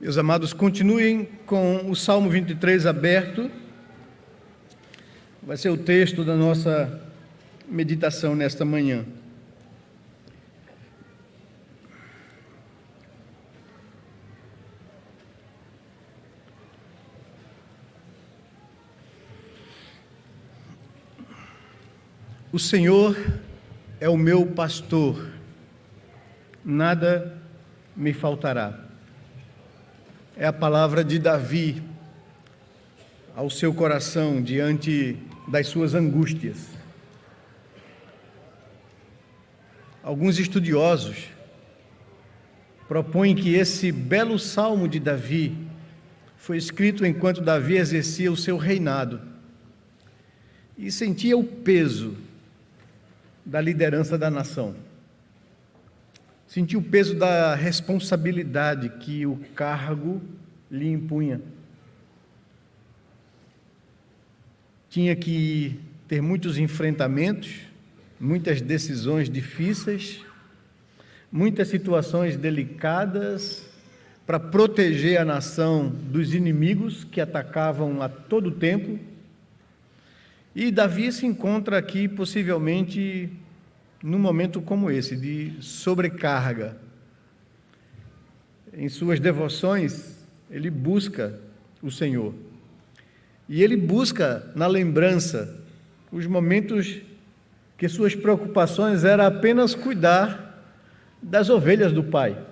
Meus amados, continuem com o Salmo 23 aberto. Vai ser o texto da nossa meditação nesta manhã. O Senhor é o meu pastor, nada me faltará. É a palavra de Davi ao seu coração diante das suas angústias. Alguns estudiosos propõem que esse belo salmo de Davi foi escrito enquanto Davi exercia o seu reinado e sentia o peso da liderança da nação. Sentiu o peso da responsabilidade que o cargo lhe impunha. Tinha que ter muitos enfrentamentos, muitas decisões difíceis, muitas situações delicadas para proteger a nação dos inimigos que atacavam a todo tempo. E Davi se encontra aqui possivelmente num momento como esse, de sobrecarga. Em suas devoções, ele busca o Senhor. E ele busca na lembrança os momentos que suas preocupações eram apenas cuidar das ovelhas do Pai.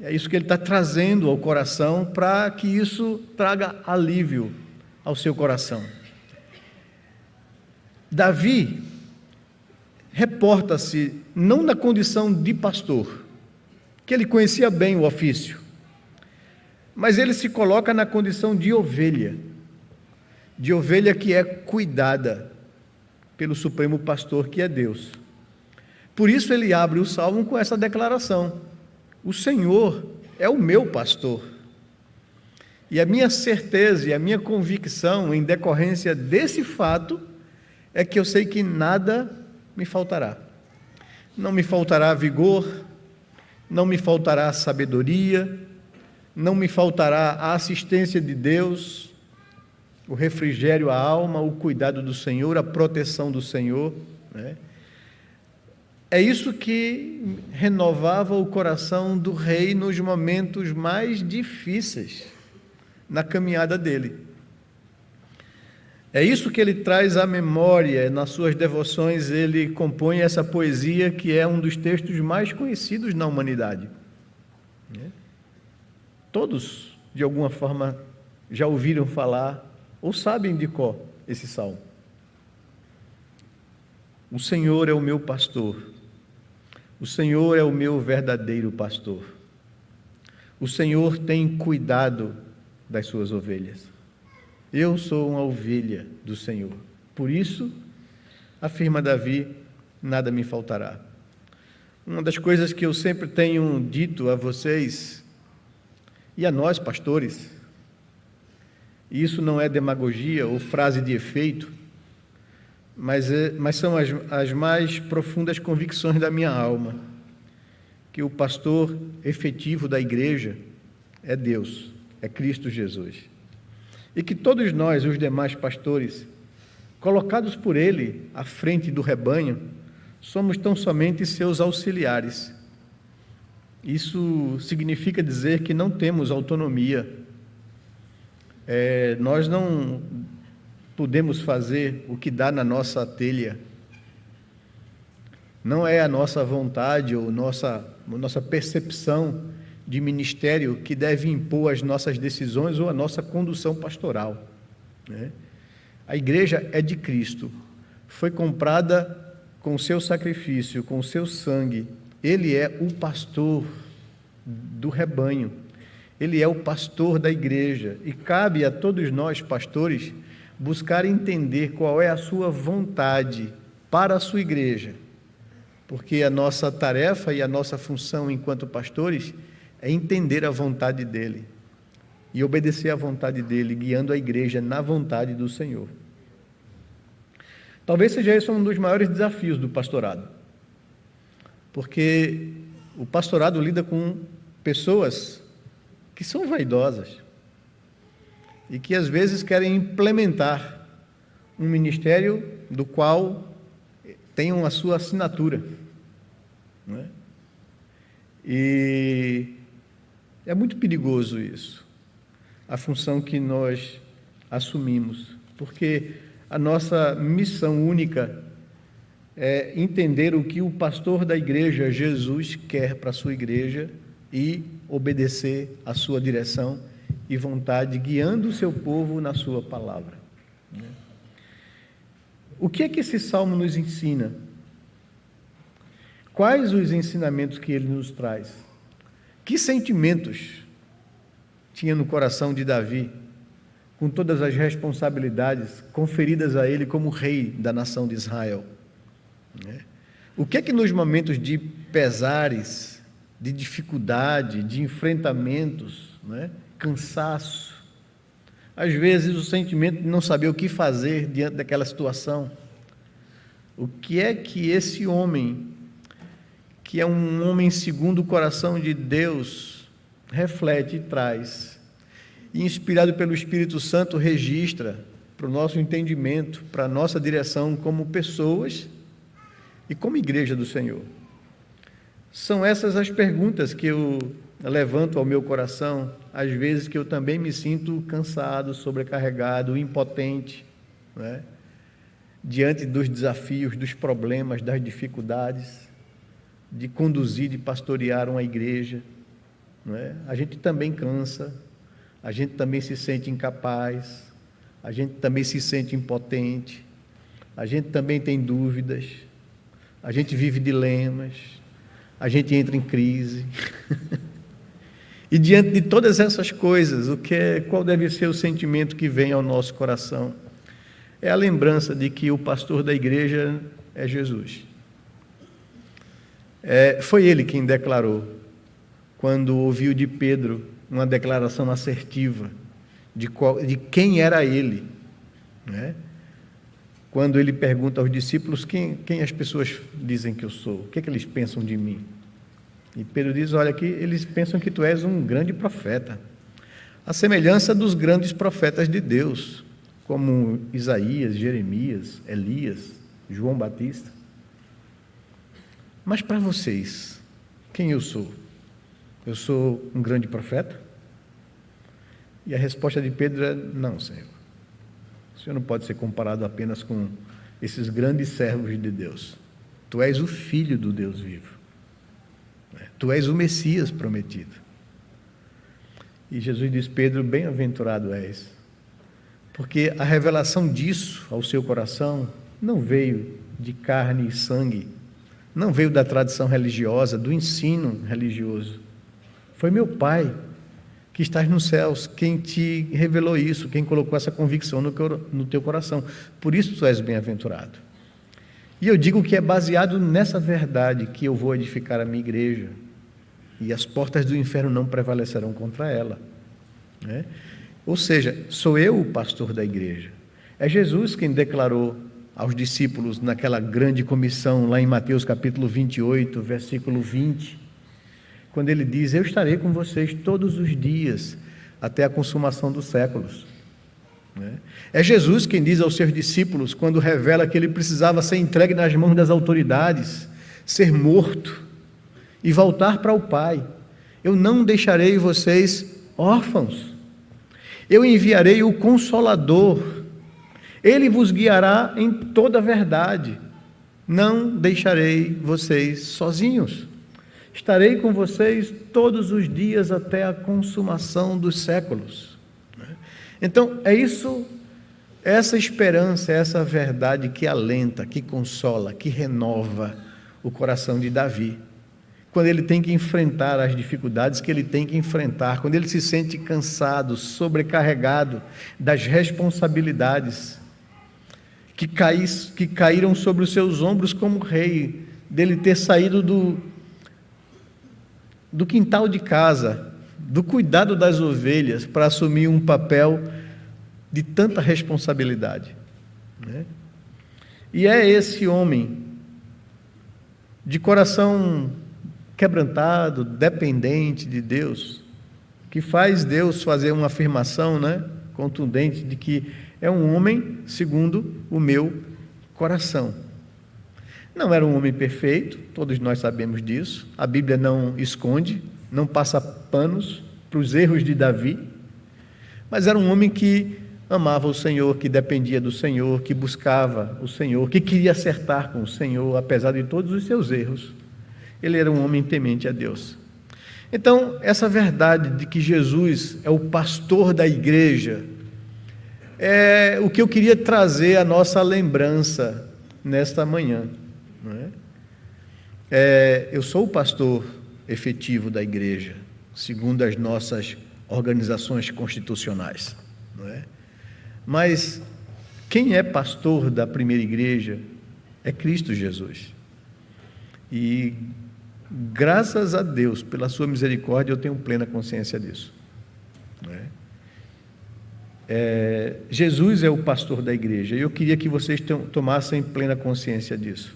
É isso que ele está trazendo ao coração, para que isso traga alívio ao seu coração. Davi reporta-se não na condição de pastor, que ele conhecia bem o ofício, mas ele se coloca na condição de ovelha que é cuidada pelo supremo pastor, que é Deus. Por isso ele abre o salmo com essa declaração: o Senhor é o meu pastor. E a minha certeza e a minha convicção em decorrência desse fato é que eu sei que nada me faltará. Não me faltará vigor, não me faltará sabedoria, não me faltará a assistência de Deus, o refrigério à alma, o cuidado do Senhor, a proteção do Senhor, né? É isso que renovava o coração do rei nos momentos mais difíceis na caminhada dele. É isso que ele traz à memória. Nas suas devoções ele compõe essa poesia que é um dos textos mais conhecidos na humanidade. Todos, de alguma forma, já ouviram falar ou sabem de cor esse salmo. O Senhor é o meu pastor. O Senhor é o meu verdadeiro pastor. O Senhor tem cuidado das suas ovelhas. Eu sou uma ovelha do Senhor. Por isso, afirma Davi, nada me faltará. Uma das coisas que eu sempre tenho dito a vocês e a nós, pastores, e isso não é demagogia ou frase de efeito, mas são as mais profundas convicções da minha alma, que o pastor efetivo da igreja é Deus, é Cristo Jesus. E que todos nós, os demais pastores, colocados por Ele à frente do rebanho, somos tão somente seus auxiliares. Isso significa dizer que não temos autonomia. Nós não podemos fazer o que dá na nossa telha. Não é a nossa vontade ou nossa percepção de ministério que deve impor as nossas decisões ou a nossa condução pastoral, né? A igreja é de Cristo, foi comprada com o seu sacrifício, com o seu sangue. Ele é o pastor do rebanho, ele é o pastor da igreja, e cabe a todos nós, pastores, buscar entender qual é a sua vontade para a sua igreja, porque a nossa tarefa e a nossa função enquanto pastores é entender a vontade dele e obedecer à vontade dele, guiando a igreja na vontade do Senhor. Talvez seja esse um dos maiores desafios do pastorado, porque o pastorado lida com pessoas que são vaidosas e que às vezes querem implementar um ministério do qual tenham a sua assinatura, não é? E é muito perigoso isso, a função que nós assumimos, porque a nossa missão única é entender o que o pastor da igreja, Jesus, quer para a sua igreja e obedecer à sua direção e vontade, guiando o seu povo na sua palavra. O que é que esse salmo nos ensina? Quais os ensinamentos que ele nos traz? Que sentimentos tinha no coração de Davi, com todas as responsabilidades conferidas a ele como rei da nação de Israel? O que é que nos momentos de pesares, de dificuldade, de enfrentamentos, cansaço, às vezes o sentimento de não saber o que fazer diante daquela situação, o que é que esse homem, que é um homem segundo o coração de Deus, reflete e traz, e inspirado pelo Espírito Santo, registra para o nosso entendimento, para a nossa direção como pessoas e como igreja do Senhor? São essas as perguntas que eu levanto ao meu coração, às vezes que eu também me sinto cansado, sobrecarregado, impotente, diante dos desafios, dos problemas, das dificuldades, de conduzir, de pastorear uma igreja. A gente também cansa, a gente também se sente incapaz, a gente também se sente impotente, a gente também tem dúvidas, a gente vive dilemas, a gente entra em crise. E diante de todas essas coisas, qual deve ser o sentimento que vem ao nosso coração? É a lembrança de que o pastor da igreja é Jesus. Foi ele quem declarou, quando ouviu de Pedro uma declaração assertiva de quem era ele, quando ele pergunta aos discípulos quem as pessoas dizem que eu sou, o que é que eles pensam de mim? E Pedro diz: olha, que eles pensam que tu és um grande profeta, a semelhança dos grandes profetas de Deus, como Isaías, Jeremias, Elias, João Batista. Mas para vocês, quem eu sou? Eu sou um grande profeta? E a resposta de Pedro é: não, Senhor. O Senhor não pode ser comparado apenas com esses grandes servos de Deus. Tu és o Filho do Deus vivo. Tu és o Messias prometido. E Jesus diz: Pedro, bem-aventurado és, porque a revelação disso ao seu coração não veio de carne e sangue, não veio da tradição religiosa, do ensino religioso. Foi meu Pai, que estás nos céus, quem te revelou isso, quem colocou essa convicção no teu coração. Por isso tu és bem-aventurado. E eu digo que é baseado nessa verdade que eu vou edificar a minha igreja, e as portas do inferno não prevalecerão contra ela. Ou seja, sou eu o pastor da igreja. É Jesus quem declarou aos discípulos naquela grande comissão, lá em Mateus capítulo 28, versículo 20, quando ele diz: eu estarei com vocês todos os dias, até a consumação dos séculos. É Jesus quem diz aos seus discípulos, quando revela que ele precisava ser entregue nas mãos das autoridades, ser morto e voltar para o Pai: eu não deixarei vocês órfãos, eu enviarei o Consolador, ele vos guiará em toda a verdade, não deixarei vocês sozinhos, estarei com vocês todos os dias até a consumação dos séculos. Então, é isso, essa esperança, essa verdade que alenta, que consola, que renova o coração de Davi, quando ele tem que enfrentar as dificuldades que ele tem que enfrentar, quando ele se sente cansado, sobrecarregado das responsabilidades que caíram sobre os seus ombros como rei, dele ter saído do quintal de casa, do cuidado das ovelhas, para assumir um papel de tanta responsabilidade. E é esse homem, de coração quebrantado, dependente de Deus, que faz Deus fazer uma afirmação, né, contundente de que é um homem segundo o meu coração. Não era um homem perfeito, todos nós sabemos disso. A Bíblia não esconde, não passa panos para os erros de Davi, mas era um homem que amava o Senhor, que dependia do Senhor, que buscava o Senhor, que queria acertar com o Senhor, apesar de todos os seus erros. Ele era um homem temente a Deus. Então, essa verdade de que Jesus é o pastor da igreja, é o que eu queria trazer à nossa lembrança nesta manhã. Não é? Eu sou o pastor efetivo da igreja, segundo as nossas organizações constitucionais. Não é? Mas quem é pastor da primeira igreja é Cristo Jesus. E graças a Deus, pela sua misericórdia, eu tenho plena consciência disso. Não é? Jesus é o pastor da igreja, e eu queria que vocês tomassem plena consciência disso.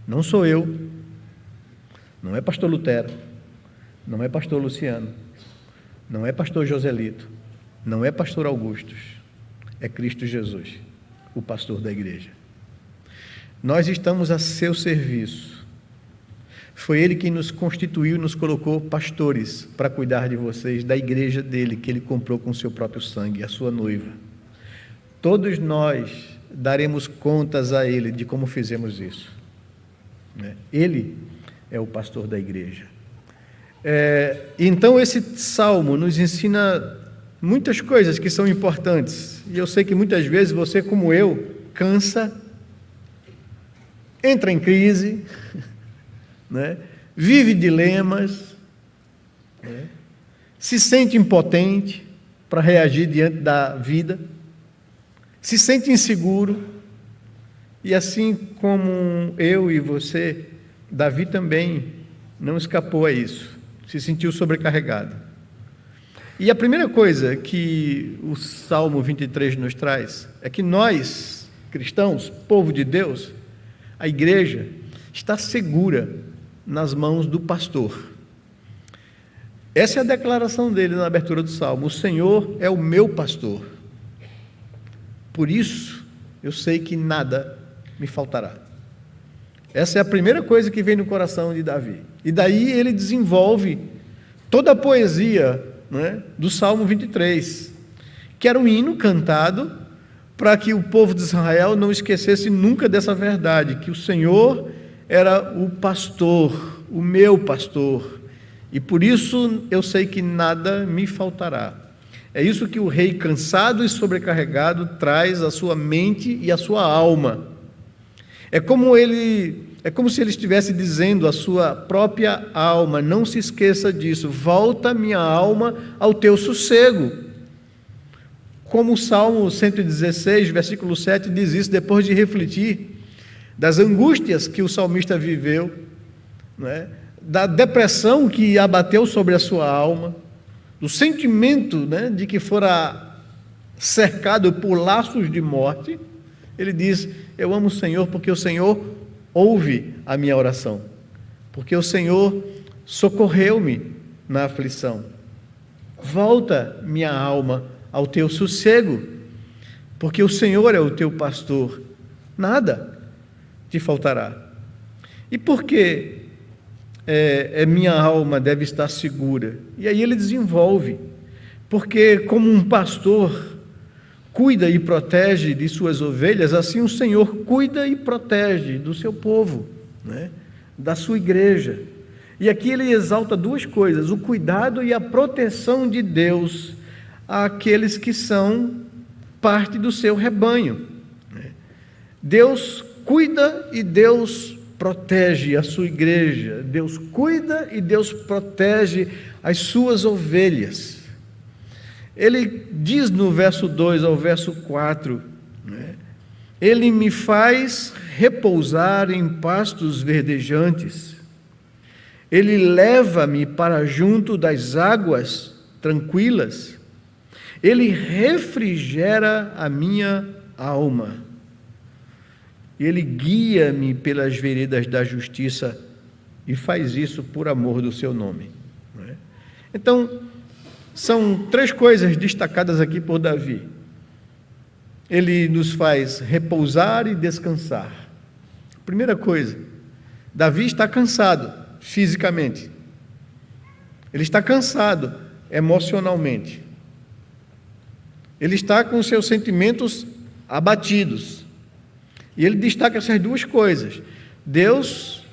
Não sou eu, não é pastor Lutero, não é pastor Luciano, não é pastor Joselito, não é pastor Augustus, é Cristo Jesus, o pastor da igreja. Nós estamos a seu serviço. Foi Ele quem nos constituiu e nos colocou pastores para cuidar de vocês, da igreja dele, que Ele comprou com o seu próprio sangue, a sua noiva. Todos nós daremos contas a Ele de como fizemos isso. Ele é o pastor da igreja. Então esse salmo nos ensina muitas coisas que são importantes, e eu sei que muitas vezes você, como eu, cansa, entra em crise, né? Vive dilemas, né? Se sente impotente para reagir diante da vida, se sente inseguro, e assim como eu e você, Davi também não escapou a isso, se sentiu sobrecarregado. E a primeira coisa que o Salmo 23 nos traz é que nós, cristãos, povo de Deus, a igreja, está segura nas mãos do pastor. Essa é a declaração dele na abertura do Salmo: o Senhor é o meu pastor, por isso eu sei que nada me faltará. Essa é a primeira coisa que vem no coração de Davi. E daí ele desenvolve toda a poesia, né, do Salmo 23, que era um hino cantado para que o povo de Israel não esquecesse nunca dessa verdade, que o Senhor era o pastor, o meu pastor, e por isso eu sei que nada me faltará. É isso que o rei cansado e sobrecarregado traz à sua mente e à sua alma. É como se ele estivesse dizendo à sua própria alma: não se esqueça disso, volta minha alma ao teu sossego. Como o Salmo 116, versículo 7 diz isso, depois de refletir das angústias que o salmista viveu, né? Da depressão que abateu sobre a sua alma, do sentimento, né, de que fora cercado por laços de morte. Ele diz: eu amo o Senhor porque o Senhor ouve a minha oração, porque o Senhor socorreu-me na aflição. Volta minha alma ao teu sossego, porque o Senhor é o teu pastor, nada te faltará. E por que minha alma deve estar segura? E aí ele desenvolve: porque como um pastor cuida e protege de suas ovelhas, assim o Senhor cuida e protege do seu povo, né? Da sua igreja. E aqui ele exalta duas coisas: o cuidado e a proteção de Deus àqueles que são parte do seu rebanho. Deus cuida e Deus protege a sua igreja. Deus cuida e Deus protege as suas ovelhas. Ele diz no verso 2 ao verso 4, né? Ele me faz repousar em pastos verdejantes, Ele leva-me para junto das águas tranquilas, Ele refrigera a minha alma, Ele guia-me pelas veredas da justiça, e faz isso por amor do seu nome. Então, são 3 coisas destacadas aqui por Davi. Ele nos faz repousar e descansar. Primeira coisa, Davi está cansado fisicamente. Ele está cansado emocionalmente. Ele está com seus sentimentos abatidos. E ele destaca essas 2 coisas. Deus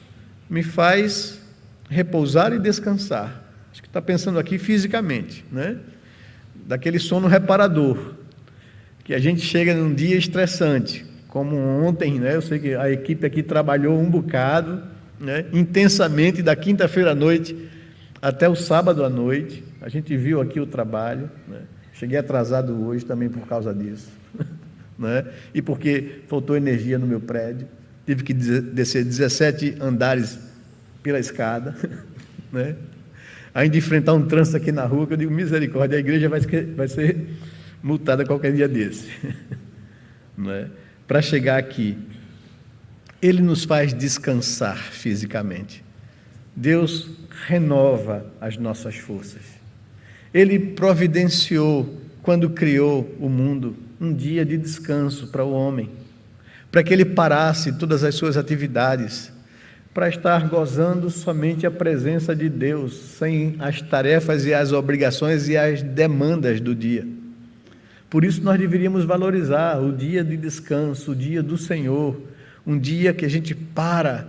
me faz repousar e descansar. Acho que está pensando aqui fisicamente, né? Daquele sono reparador, que a gente chega num dia estressante, como ontem, né? Eu sei que a equipe aqui trabalhou um bocado, né? Intensamente, da quinta-feira à noite até o sábado à noite. A gente viu aqui o trabalho, né? Cheguei atrasado hoje também por causa disso, né? E porque faltou energia no meu prédio, tive que descer 17 andares pela escada, né? Ainda enfrentar um trânsito aqui na rua, que eu digo, misericórdia, a igreja vai ser multada qualquer dia desse, né? Para chegar aqui. Ele nos faz descansar fisicamente. Deus renova as nossas forças. Ele providenciou, quando criou o mundo, um dia de descanso para o homem, para que ele parasse todas as suas atividades, para estar gozando somente a presença de Deus, sem as tarefas e as obrigações e as demandas do dia. Por isso nós deveríamos valorizar o dia de descanso, o dia do Senhor, um dia que a gente para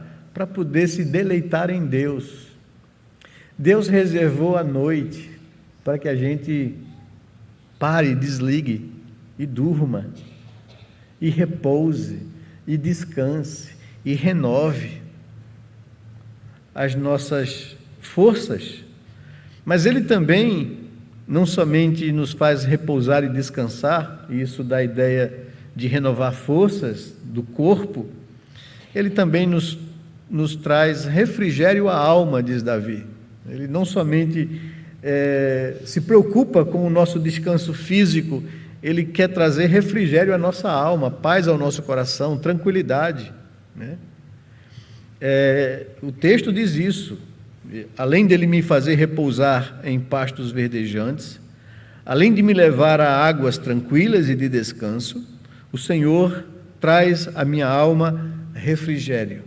poder se deleitar em Deus. Deus reservou a noite para que a gente pare, desligue e durma, e repouse, e descanse, e renove as nossas forças. Mas Ele também não somente nos faz repousar e descansar, e isso dá a ideia de renovar forças do corpo, Ele também nos traz refrigério à alma, diz Davi. Ele não somente se preocupa com o nosso descanso físico, Ele quer trazer refrigério à nossa alma, paz ao nosso coração, tranquilidade, né? O texto diz isso. Além dele me fazer repousar em pastos verdejantes, além de me levar a águas tranquilas e de descanso, o Senhor traz à minha alma refrigério.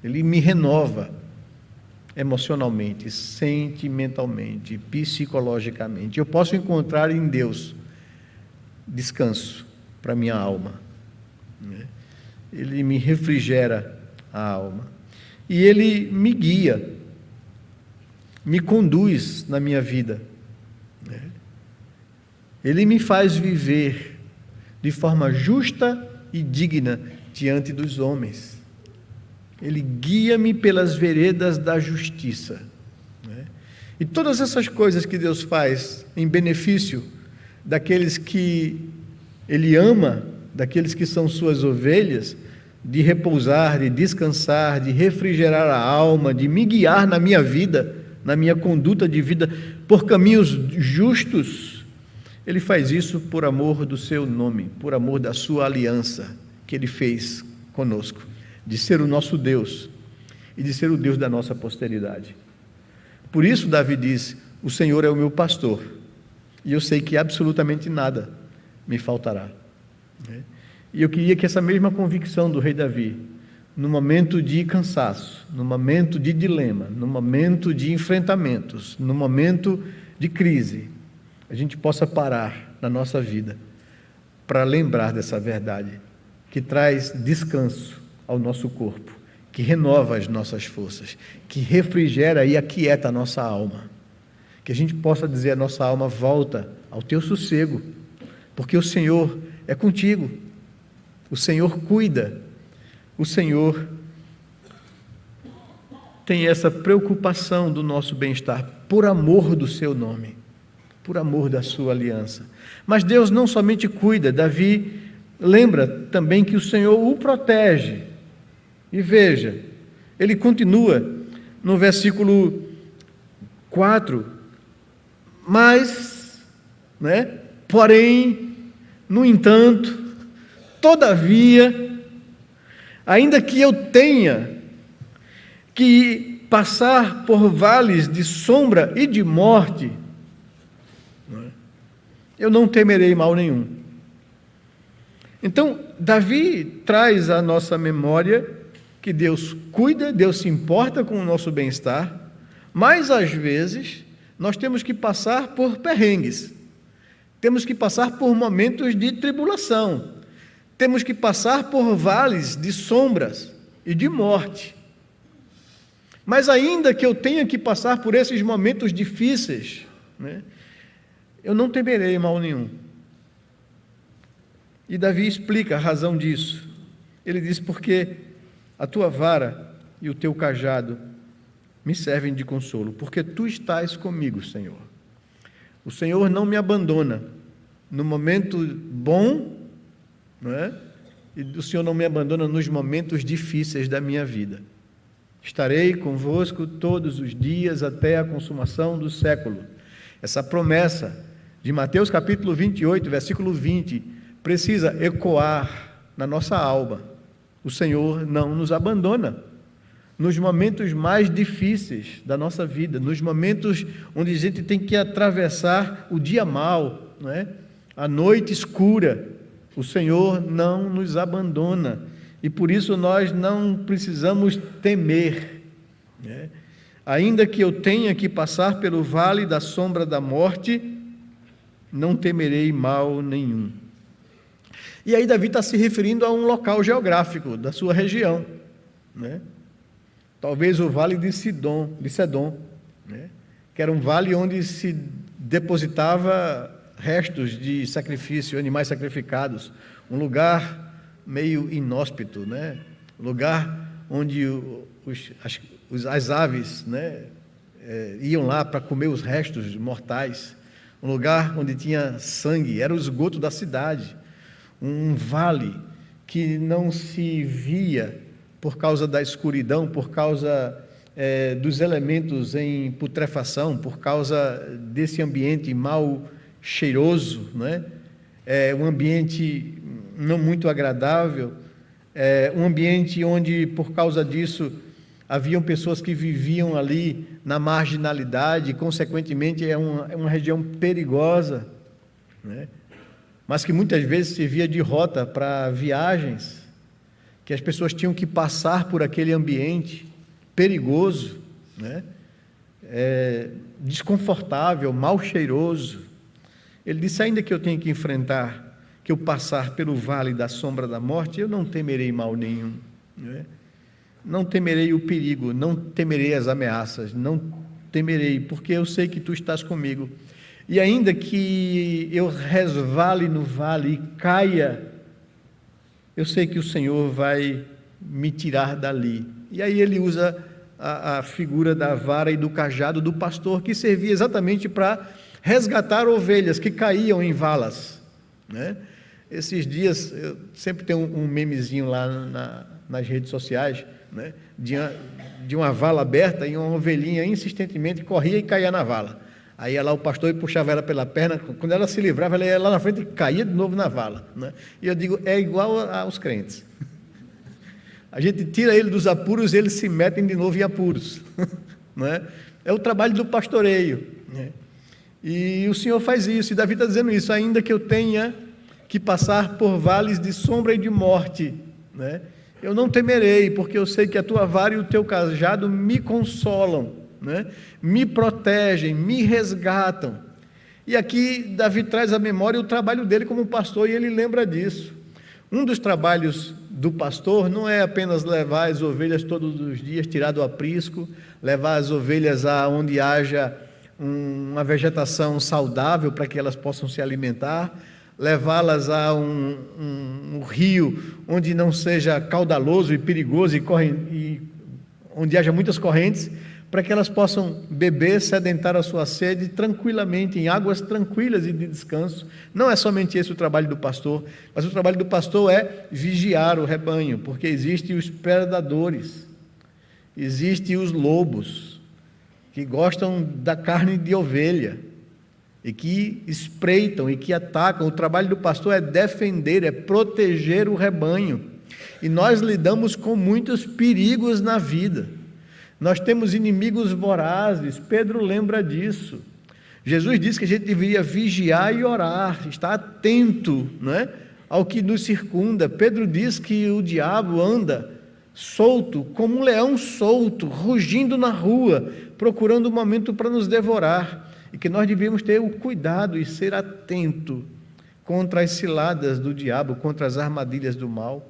Ele me renova emocionalmente, sentimentalmente, psicologicamente. Eu posso encontrar em Deus descanso para minha alma, né? Ele me refrigera a alma e Ele me guia, me conduz na minha vida, né? Ele me faz viver de forma justa e digna diante dos homens. Ele guia-me pelas veredas da justiça, né? E todas essas coisas que Deus faz em benefício daqueles que Ele ama, daqueles que são suas ovelhas, de repousar, de descansar, de refrigerar a alma, de me guiar na minha vida, na minha conduta de vida, por caminhos justos. Ele faz isso por amor do seu nome, por amor da sua aliança que Ele fez conosco, de ser o nosso Deus e de ser o Deus da nossa posteridade. Por isso Davi diz: o Senhor é o meu pastor, e eu sei que absolutamente nada me faltará. E eu queria que essa mesma convicção do rei Davi, no momento de cansaço, no momento de dilema, no momento de enfrentamentos, no momento de crise, a gente possa parar na nossa vida para lembrar dessa verdade, que traz descanso ao nosso corpo, que renova as nossas forças, que refrigera e aquieta a nossa alma. Que a gente possa dizer à nossa alma: volta ao teu sossego, porque o Senhor é contigo, o Senhor cuida, o Senhor tem essa preocupação do nosso bem-estar, por amor do seu nome, por amor da sua aliança. Mas Deus não somente cuida, Davi lembra também que o Senhor o protege. E veja, ele continua no versículo 4, mas, né, porém, no entanto, todavia, ainda que eu tenha que passar por vales de sombra e de morte, eu não temerei mal nenhum. Então, Davi traz à nossa memória que Deus cuida, Deus se importa com o nosso bem-estar, mas às vezes nós temos que passar por perrengues, temos que passar por momentos de tribulação, temos que passar por vales de sombras e de morte. Mas ainda que eu tenha que passar por esses momentos difíceis, eu não temerei mal nenhum. E Davi explica a razão disso. Ele diz: porque a tua vara e o teu cajado me servem de consolo, porque tu estás comigo, Senhor. O Senhor não me abandona no momento bom, e o Senhor não me abandona nos momentos difíceis da minha vida. Estarei convosco todos os dias até a consumação do século. Essa promessa de Mateus capítulo 28, versículo 20, precisa ecoar na nossa alma. O Senhor não nos abandona nos momentos mais difíceis da nossa vida, nos momentos onde a gente tem que atravessar o dia mau, a noite escura. O Senhor não nos abandona, e por isso nós não precisamos temer, Ainda que eu tenha que passar pelo vale da sombra da morte, não temerei mal nenhum. E aí Davi está se referindo a um local geográfico da sua região, Talvez o vale de Sedom, que era um vale onde se depositava restos de sacrifício, animais sacrificados, um lugar meio inóspito, um lugar onde as aves, iam lá para comer os restos mortais, um lugar onde tinha sangue, era o esgoto da cidade, um vale que não se via por causa da escuridão, por causa dos elementos em putrefação, por causa desse ambiente mal cheiroso, um ambiente não muito agradável, um ambiente onde, por causa disso, haviam pessoas que viviam ali na marginalidade, e, consequentemente, é uma região perigosa, mas que muitas vezes servia de rota para viagens, que as pessoas tinham que passar por aquele ambiente perigoso, desconfortável, mal cheiroso. Ele disse: ainda que eu tenha que enfrentar, que eu passar pelo vale da sombra da morte, eu não temerei mal nenhum, não temerei o perigo, não temerei as ameaças, não temerei, porque eu sei que tu estás comigo. E ainda que eu resvale no vale e caia, eu sei que o Senhor vai me tirar dali. E aí ele usa a figura da vara e do cajado do pastor, que servia exatamente para resgatar ovelhas que caíam em valas, Esses dias, eu sempre tenho um memezinho lá nas redes sociais, de uma vala aberta e uma ovelhinha insistentemente corria e caía na vala. Aí ia lá o pastor e puxava ela pela perna, quando ela se livrava, ela ia lá na frente e caía de novo na vala. E eu digo, é igual aos crentes. A gente tira ele dos apuros e eles se metem de novo em apuros. É o trabalho do pastoreio. E o Senhor faz isso, e Davi está dizendo isso: ainda que eu tenha que passar por vales de sombra e de morte, eu não temerei, porque eu sei que a tua vara e o teu cajado me consolam, me protegem, me resgatam. E aqui Davi traz à memória o trabalho dele como pastor, e ele lembra disso. Um dos trabalhos do pastor não é apenas levar as ovelhas todos os dias, tirar do aprisco, levar as ovelhas aonde haja uma vegetação saudável para que elas possam se alimentar, levá-las a um rio onde não seja caudaloso e perigoso e onde haja muitas correntes, para que elas possam beber, sedentar a sua sede tranquilamente, em águas tranquilas e de descanso. Não é somente esse o trabalho do pastor, mas o trabalho do pastor é vigiar o rebanho, porque existem os predadores, existem os lobos, que gostam da carne de ovelha, e que espreitam e que atacam. O trabalho do pastor é defender, é proteger o rebanho, e nós lidamos com muitos perigos na vida. Nós temos inimigos vorazes, Pedro lembra disso. Jesus disse que a gente deveria vigiar e orar, estar atento, não é, ao que nos circunda. Pedro diz que o diabo anda solto, como um leão solto, rugindo na rua, procurando um momento para nos devorar, e que nós devíamos ter o cuidado e ser atento contra as ciladas do diabo, contra as armadilhas do mal,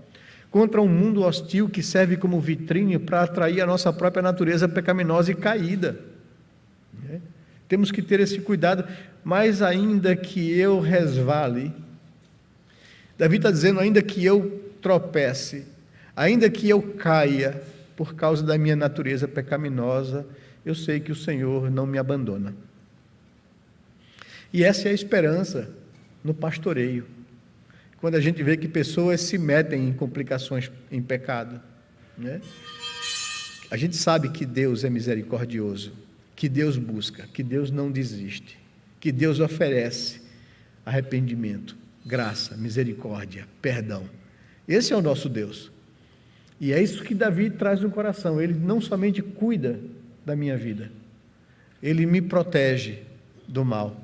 contra um mundo hostil que serve como vitrine para atrair a nossa própria natureza pecaminosa e caída. Temos que ter esse cuidado, mas ainda que eu resvale, Davi está dizendo, ainda que eu tropece, ainda que eu caia por causa da minha natureza pecaminosa, eu sei que o Senhor não me abandona. E essa é a esperança no pastoreio, quando a gente vê que pessoas se metem em complicações em pecado, né? A gente sabe que Deus é misericordioso, que Deus busca, que Deus não desiste, que Deus oferece arrependimento, graça, misericórdia, perdão. Esse é o nosso Deus. E é isso que Davi traz no coração. Ele não somente cuida da minha vida, ele me protege do mal.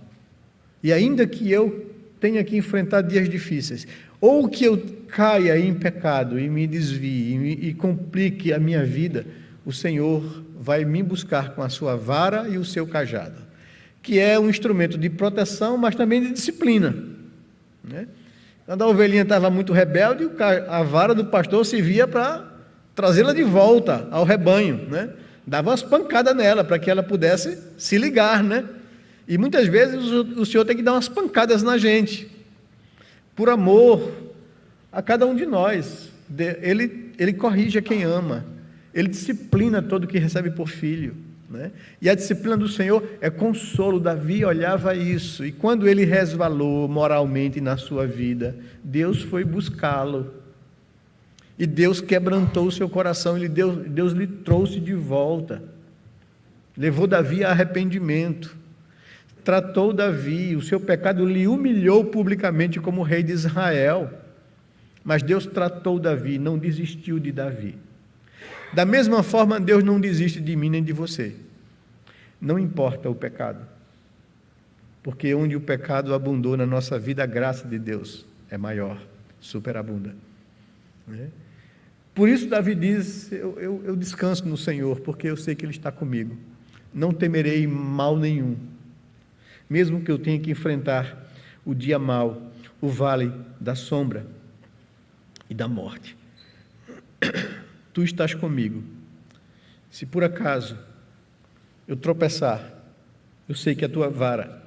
E ainda que eu tenha que enfrentar dias difíceis, ou que eu caia em pecado e me desvie e complique a minha vida, o Senhor vai me buscar com a sua vara e o seu cajado, que é um instrumento de proteção, mas também de disciplina, né? Quando a ovelhinha estava muito rebelde, a vara do pastor servia para trazê-la de volta ao rebanho, né? Dava umas pancadas nela para que ela pudesse se ligar, né? E muitas vezes o Senhor tem que dar umas pancadas na gente, por amor a cada um de nós. Ele corrige a quem ama, ele disciplina todo que recebe por filho, né? E a disciplina do Senhor é consolo. Davi olhava isso, e quando ele resvalou moralmente na sua vida, Deus foi buscá-lo, e Deus quebrantou o seu coração, Deus lhe trouxe de volta, levou Davi a arrependimento, tratou Davi, o seu pecado lhe humilhou publicamente como rei de Israel, mas Deus tratou Davi, não desistiu de Davi. Da mesma forma, Deus não desiste de mim nem de você, não importa o pecado, porque onde o pecado abundou na nossa vida, a graça de Deus é maior, superabunda, né? Por isso Davi diz, eu descanso no Senhor, porque eu sei que Ele está comigo, não temerei mal nenhum, mesmo que eu tenha que enfrentar o dia mau, o vale da sombra e da morte. Tu estás comigo. Se por acaso eu tropeçar, eu sei que a tua vara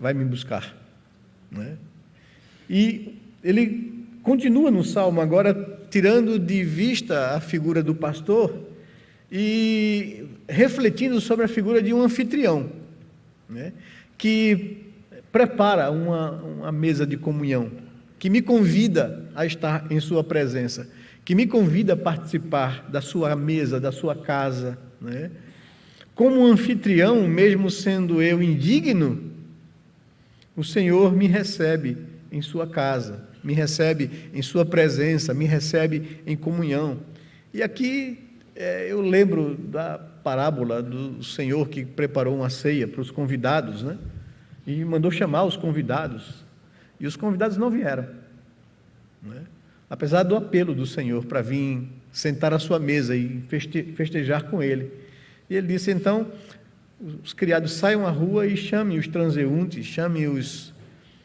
vai me buscar, não é? E ele continua no Salmo agora, tirando de vista a figura do pastor e refletindo sobre a figura de um anfitrião, né? Que prepara uma mesa de comunhão, que me convida a estar em sua presença, que me convida a participar da sua mesa, da sua casa, né? Como anfitrião, mesmo sendo eu indigno, o Senhor me recebe em sua casa, me recebe em sua presença, me recebe em comunhão. E aqui eu lembro da parábola do Senhor que preparou uma ceia para os convidados, né? E mandou chamar os convidados, e os convidados não vieram, né? Apesar do apelo do Senhor para vir sentar à sua mesa e festejar com Ele. E Ele disse, então, os criados saiam à rua e chamem os transeuntes, chamem os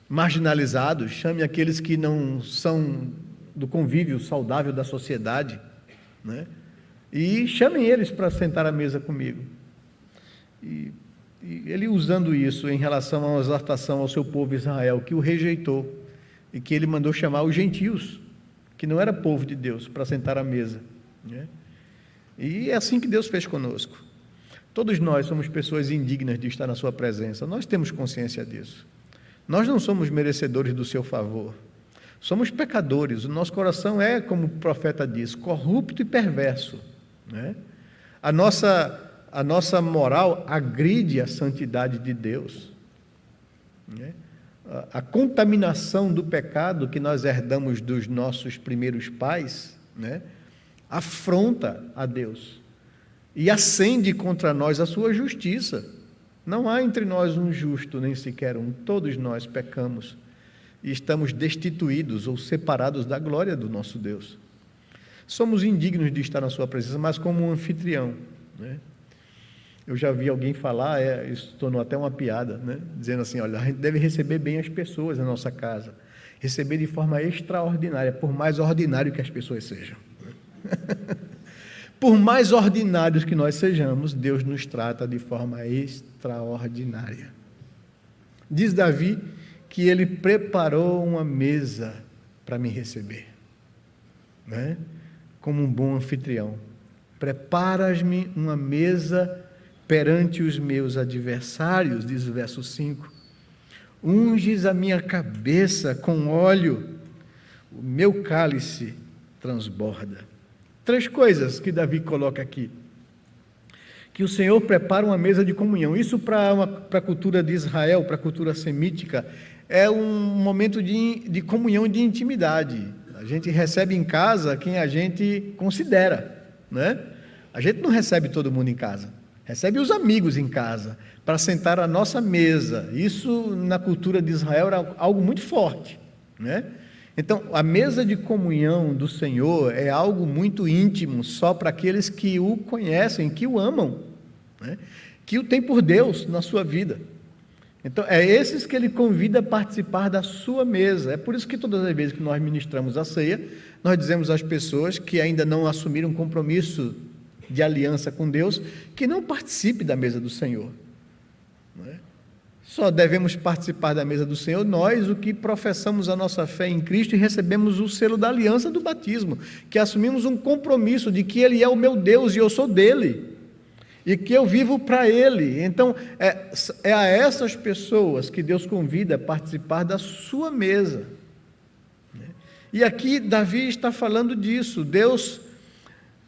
marginalizados, chamem aqueles que não são do convívio saudável da sociedade, né? E chamem eles para sentar à mesa comigo. E ele usando isso em relação à exortação ao seu povo Israel, que o rejeitou, e que ele mandou chamar os gentios, que não era povo de Deus, para sentar à mesa, né? E é assim que Deus fez conosco. Todos nós somos pessoas indignas de estar na sua presença, nós temos consciência disso. Nós não somos merecedores do seu favor, somos pecadores, o nosso coração é, como o profeta diz, corrupto e perverso, né? A nossa moral agride a santidade de Deus, né? A contaminação do pecado que nós herdamos dos nossos primeiros pais, né, afronta a Deus. e acende contra nós a sua justiça. Não há entre nós um justo, nem sequer um. Todos nós pecamos e estamos destituídos ou separados da glória do nosso Deus. Somos indignos de estar na sua presença, mas como um anfitrião, né? Eu já vi alguém falar, isso tornou até uma piada, né? Dizendo assim, olha, a gente deve receber bem as pessoas na nossa casa, receber de forma extraordinária, por mais ordinário que as pessoas sejam. Por mais ordinários que nós sejamos, Deus nos trata de forma extraordinária. Diz Davi que ele preparou uma mesa para me receber, né? Como um bom anfitrião. Preparas-me uma mesa perante os meus adversários, diz o verso 5. Unges a minha cabeça com óleo, o meu cálice transborda. 3 coisas que Davi coloca aqui. Que o Senhor prepara uma mesa de comunhão. Isso para a cultura de Israel, para a cultura semítica, é um momento de comunhão, de intimidade. A gente recebe em casa quem a gente considera, né? A gente não recebe todo mundo em casa, recebe os amigos em casa, para sentar à nossa mesa. Isso, na cultura de Israel, era algo muito forte, né? Então, a mesa de comunhão do Senhor é algo muito íntimo, só para aqueles que o conhecem, que o amam, né? Que o têm por Deus na sua vida. Então, é esses que ele convida a participar da sua mesa. É por isso que todas as vezes que nós ministramos a ceia, nós dizemos às pessoas que ainda não assumiram um compromisso de aliança com Deus, que não participe da mesa do Senhor. Não é? Só devemos participar da mesa do Senhor nós, o que professamos a nossa fé em Cristo e recebemos o selo da aliança do batismo, que assumimos um compromisso de que Ele é o meu Deus e eu sou dele, e que eu vivo para Ele. Então, é a essas pessoas que Deus convida a participar da sua mesa. E aqui Davi está falando disso. Deus,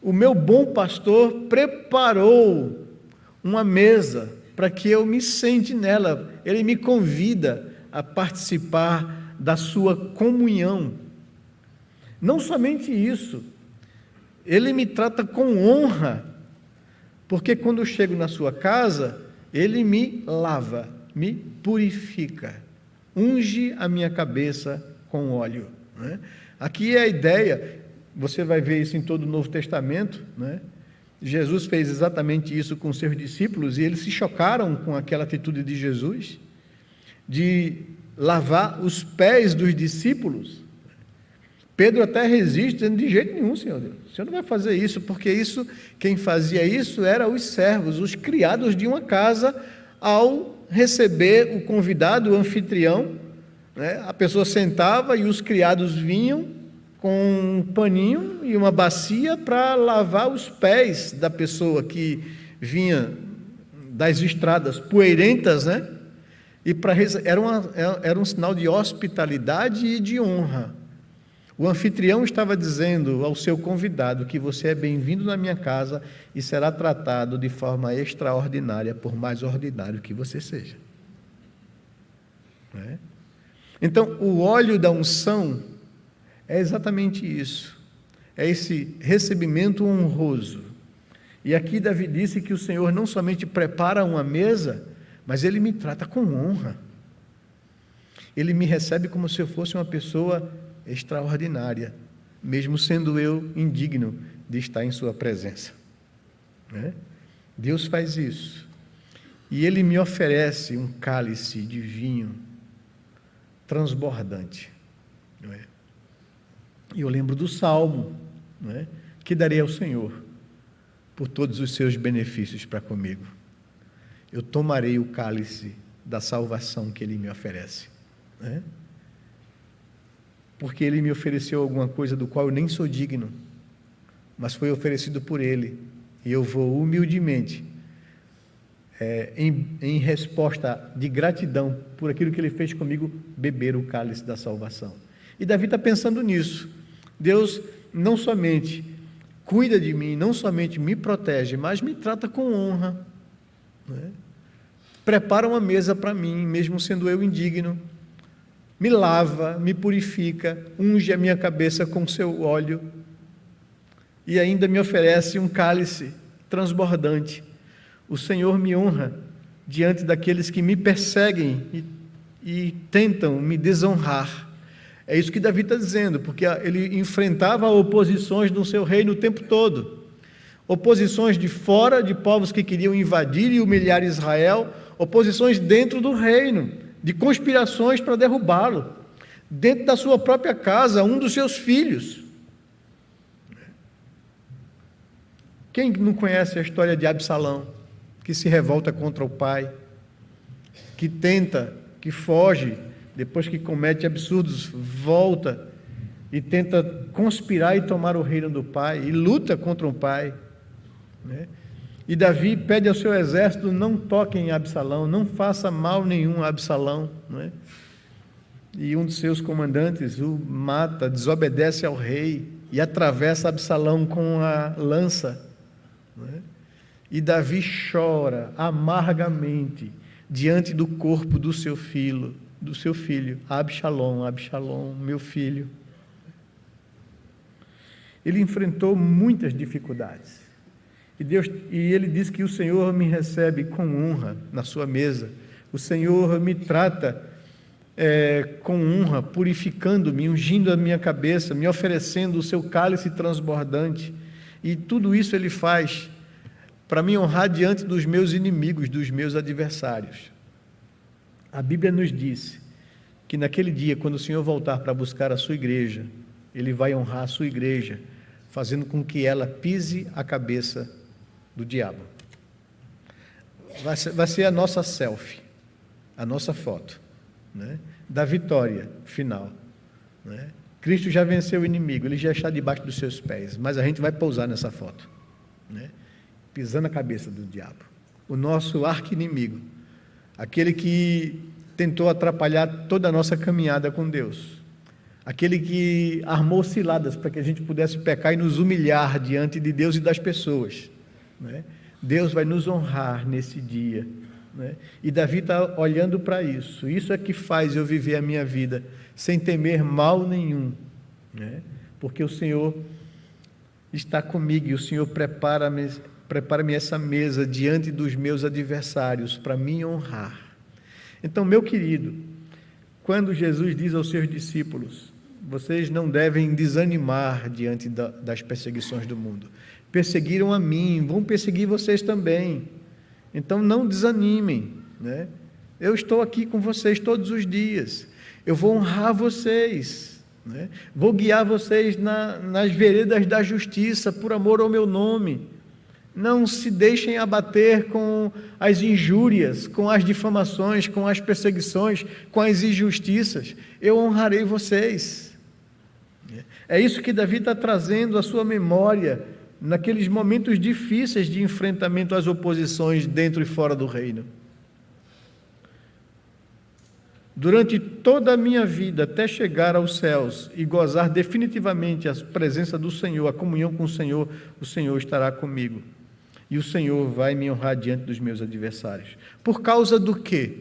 o meu bom pastor, preparou uma mesa para que eu me sente nela. Ele me convida a participar da sua comunhão. Não somente isso, Ele me trata com honra, porque quando eu chego na sua casa, Ele me lava, me purifica, unge a minha cabeça com óleo, né? Aqui é a ideia, você vai ver isso em todo o Novo Testamento, né? Jesus fez exatamente isso com seus discípulos e eles se chocaram com aquela atitude de Jesus, de lavar os pés dos discípulos. Pedro até resiste, dizendo, de jeito nenhum, Senhor Deus, o Senhor não vai fazer isso, porque isso, quem fazia isso eram os servos, os criados de uma casa, ao receber o convidado, o anfitrião, né? A pessoa sentava e os criados vinham com um paninho e uma bacia para lavar os pés da pessoa que vinha das estradas poeirentas, né? E era um sinal de hospitalidade e de honra. O anfitrião estava dizendo ao seu convidado que você é bem-vindo na minha casa e será tratado de forma extraordinária, por mais ordinário que você seja. Não é? Então, o óleo da unção é exatamente isso, é esse recebimento honroso. E aqui Davi disse que o Senhor não somente prepara uma mesa, mas Ele me trata com honra. Ele me recebe como se eu fosse uma pessoa extraordinária, mesmo sendo eu indigno de estar em sua presença, né? Deus faz isso, e Ele me oferece um cálice de vinho transbordante, não é? E eu lembro do Salmo, não é? Que darei ao Senhor por todos os seus benefícios para comigo. Eu tomarei o cálice da salvação que Ele me oferece, né? Porque Ele me ofereceu alguma coisa do qual eu nem sou digno, mas foi oferecido por Ele, e eu vou humildemente, em resposta de gratidão por aquilo que Ele fez comigo, beber o cálice da salvação. E Davi está pensando nisso. Deus não somente cuida de mim, não somente me protege, mas me trata com honra, né? Prepara uma mesa para mim, mesmo sendo eu indigno, me lava, me purifica, unge a minha cabeça com seu óleo e ainda me oferece um cálice O Senhor me honra diante daqueles que me perseguem e tentam me desonrar. É isso que Davi está dizendo, porque ele enfrentava oposições no seu reino o tempo todo. Oposições de fora, de povos que queriam invadir e humilhar Israel, oposições dentro do reino, de conspirações para derrubá-lo. Dentro da sua própria casa, um dos seus filhos. Quem não conhece a história de Absalão, que se revolta contra o pai, que tenta, que foge, depois que comete absurdos, volta e tenta conspirar e tomar o reino do pai, e luta contra o pai, né? E Davi pede ao seu exército: não toquem em Absalão, não faça mal nenhum a Absalão, não é? E um dos seus comandantes o mata, desobedece ao rei e atravessa Absalão com a lança, não é? E Davi chora amargamente diante do corpo do seu filho, Absalão, Absalão, meu filho. Ele enfrentou muitas dificuldades. E ele diz que o Senhor me recebe com honra na sua mesa. O Senhor me trata com honra, purificando-me, ungindo a minha cabeça, me oferecendo o seu cálice transbordante. E tudo isso ele faz para me honrar diante dos meus inimigos, dos meus adversários. A Bíblia nos diz que naquele dia, quando o Senhor voltar para buscar a sua igreja, Ele vai honrar a sua igreja, fazendo com que ela pise a cabeça do diabo. Vai ser a nossa selfie, a nossa foto, né, da vitória final, né? Cristo já venceu o inimigo, Ele já está debaixo dos seus pés, mas a gente vai pousar nessa foto, né, pisando a cabeça do diabo, o nosso arqui-inimigo, aquele que tentou atrapalhar toda a nossa caminhada com Deus, aquele que armou ciladas para que a gente pudesse pecar e nos humilhar diante de Deus e das pessoas, né? Deus vai nos honrar nesse dia, né? E Davi está olhando para isso. Isso é que faz eu viver a minha vida sem temer mal nenhum, né? Porque o Senhor está comigo e o Senhor prepara-me essa mesa diante dos meus adversários para me honrar. Então, meu querido, quando Jesus diz aos seus discípulos: vocês não devem desanimar diante das perseguições do mundo. Perseguiram a mim, vão perseguir vocês também. Então não desanimem, né? Eu estou aqui com vocês todos os dias. Eu vou honrar vocês, né? Vou guiar vocês nas veredas da justiça, por amor ao meu nome. Não se deixem abater com as injúrias, com as difamações, com as perseguições, com as injustiças. Eu honrarei vocês. É isso que Davi está trazendo à sua memória naqueles momentos difíceis de enfrentamento às oposições dentro e fora do reino. Durante toda a minha vida, até chegar aos céus e gozar definitivamente a presença do Senhor, a comunhão com o Senhor estará comigo. E o Senhor vai me honrar diante dos meus adversários. Por causa do quê?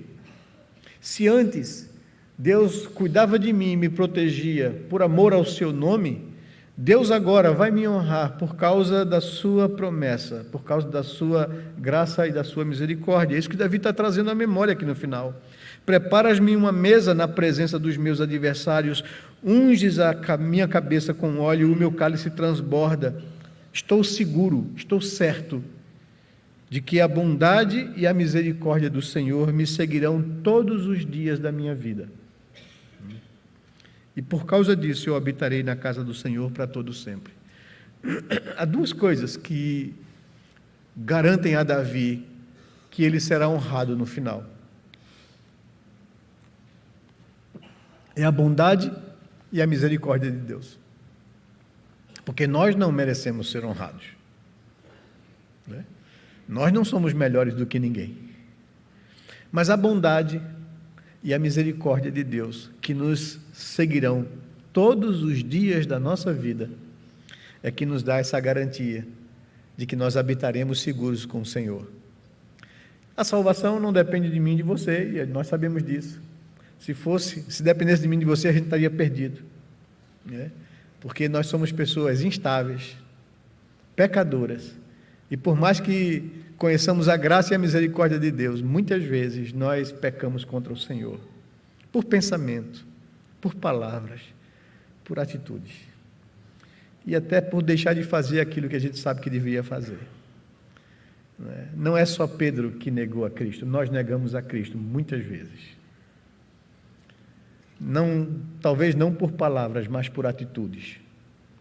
Se antes Deus cuidava de mim e me protegia por amor ao seu nome, Deus agora vai me honrar por causa da sua promessa, por causa da sua graça e da sua misericórdia. É isso que Davi está trazendo à memória aqui no final. Preparas-me uma mesa na presença dos meus adversários, unges a minha cabeça com óleo, o meu cálice transborda. Estou seguro, estou certo de que a bondade e a misericórdia do Senhor me seguirão todos os dias da minha vida. E por causa disso eu habitarei na casa do Senhor para todo sempre. Há duas coisas que garantem a Davi que ele será honrado no final. É a bondade e a misericórdia de Deus. Porque nós não merecemos ser honrados, né? Nós não somos melhores do que ninguém. Mas a bondade e a misericórdia de Deus, que nos seguirão todos os dias da nossa vida, é que nos dá essa garantia de que nós habitaremos seguros com o Senhor. A salvação não depende de mim e de você, e nós sabemos disso. Se dependesse de mim e de você, a gente estaria perdido, né? Porque nós somos pessoas instáveis, pecadoras, E por mais que conheçamos a graça e a misericórdia de Deus, muitas vezes nós pecamos contra o Senhor, por pensamento, por palavras, por atitudes, e até por deixar de fazer aquilo que a gente sabe que deveria fazer. Não é só Pedro que negou a Cristo, nós negamos a Cristo muitas vezes. Não, talvez não por palavras, mas por atitudes,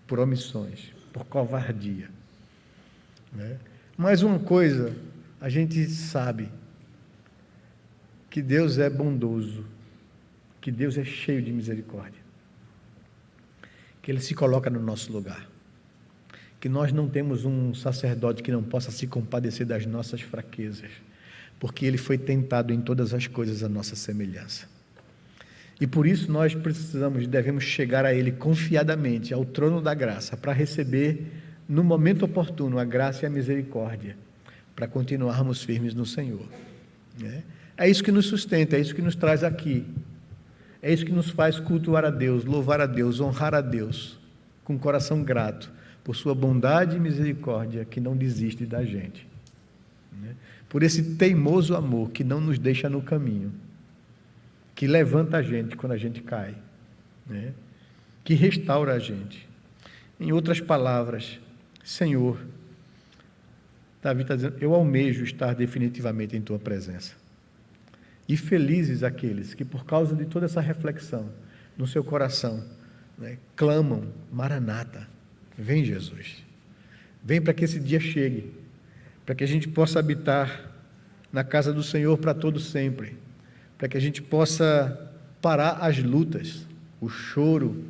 por omissões, por covardia. Mas uma coisa, a gente sabe, que Deus é bondoso, que Deus é cheio de misericórdia, que Ele se coloca no nosso lugar, que nós não temos um sacerdote que não possa se compadecer das nossas fraquezas, porque Ele foi tentado em todas as coisas à nossa semelhança. E por isso nós devemos chegar a Ele confiadamente, ao trono da graça, para receber, no momento oportuno, a graça e a misericórdia, para continuarmos firmes no Senhor. É isso que nos sustenta, é isso que nos traz aqui, é isso que nos faz cultuar a Deus, louvar a Deus, honrar a Deus, com coração grato, por sua bondade e misericórdia, que não desiste da gente, por esse teimoso amor que não nos deixa no caminho, que levanta a gente quando a gente cai, que restaura a gente. Em outras palavras, Senhor, Davi está dizendo, eu almejo estar definitivamente em Tua presença. E felizes aqueles que, por causa de toda essa reflexão no seu coração, clamam, Maranata, vem Jesus, vem para que esse dia chegue, para que a gente possa habitar na casa do Senhor para todo sempre, para que a gente possa parar as lutas, o choro,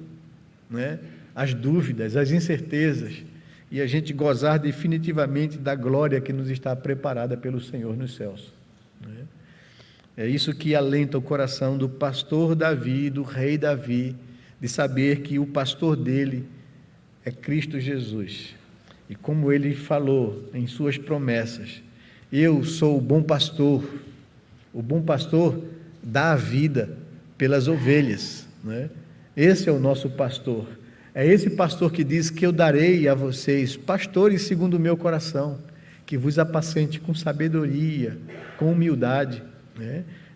as dúvidas, as incertezas, e a gente gozar definitivamente da glória que nos está preparada pelo Senhor nos céus. É isso que alenta o coração do pastor Davi, do rei Davi, de saber que o pastor dele é Cristo Jesus. E como ele falou em suas promessas, eu sou o bom pastor dá a vida pelas ovelhas. Esse é o nosso pastor. É esse pastor que diz que eu darei a vocês pastores segundo o meu coração, que vos apacente com sabedoria, com humildade.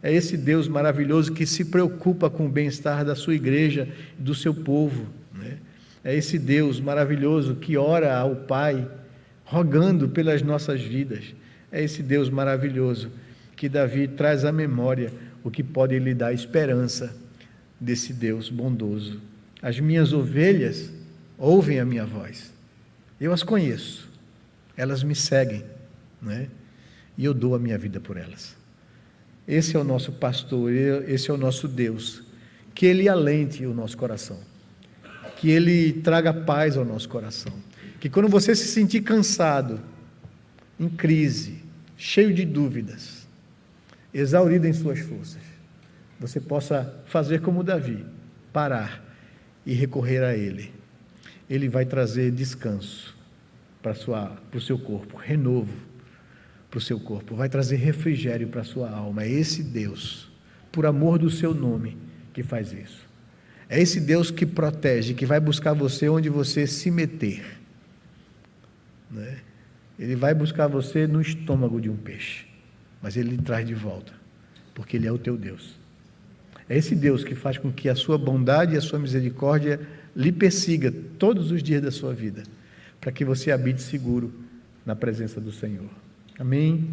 É esse Deus maravilhoso que se preocupa com o bem-estar da sua igreja e do seu povo. É esse Deus maravilhoso que ora ao Pai, rogando pelas nossas vidas. É esse Deus maravilhoso que Davi traz à memória, o que pode lhe dar esperança desse Deus bondoso. As minhas ovelhas ouvem a minha voz, eu as conheço, elas me seguem, e eu dou a minha vida por elas. Esse é o nosso pastor, esse é o nosso Deus, que Ele alente o nosso coração, que Ele traga paz ao nosso coração, que quando você se sentir cansado, em crise, cheio de dúvidas, exaurido em suas forças, você possa fazer como Davi, parar e recorrer a Ele. Ele vai trazer descanso para o seu corpo, renovo para o seu corpo, vai trazer refrigério para a sua alma. É esse Deus, por amor do seu nome, que faz isso. É esse Deus que protege, que vai buscar você onde você se meter. Ele vai buscar você no estômago de um peixe, mas Ele lhe traz de volta, porque Ele é o teu Deus. É esse Deus que faz com que a sua bondade e a sua misericórdia lhe persiga todos os dias da sua vida, para que você habite seguro na presença do Senhor. Amém?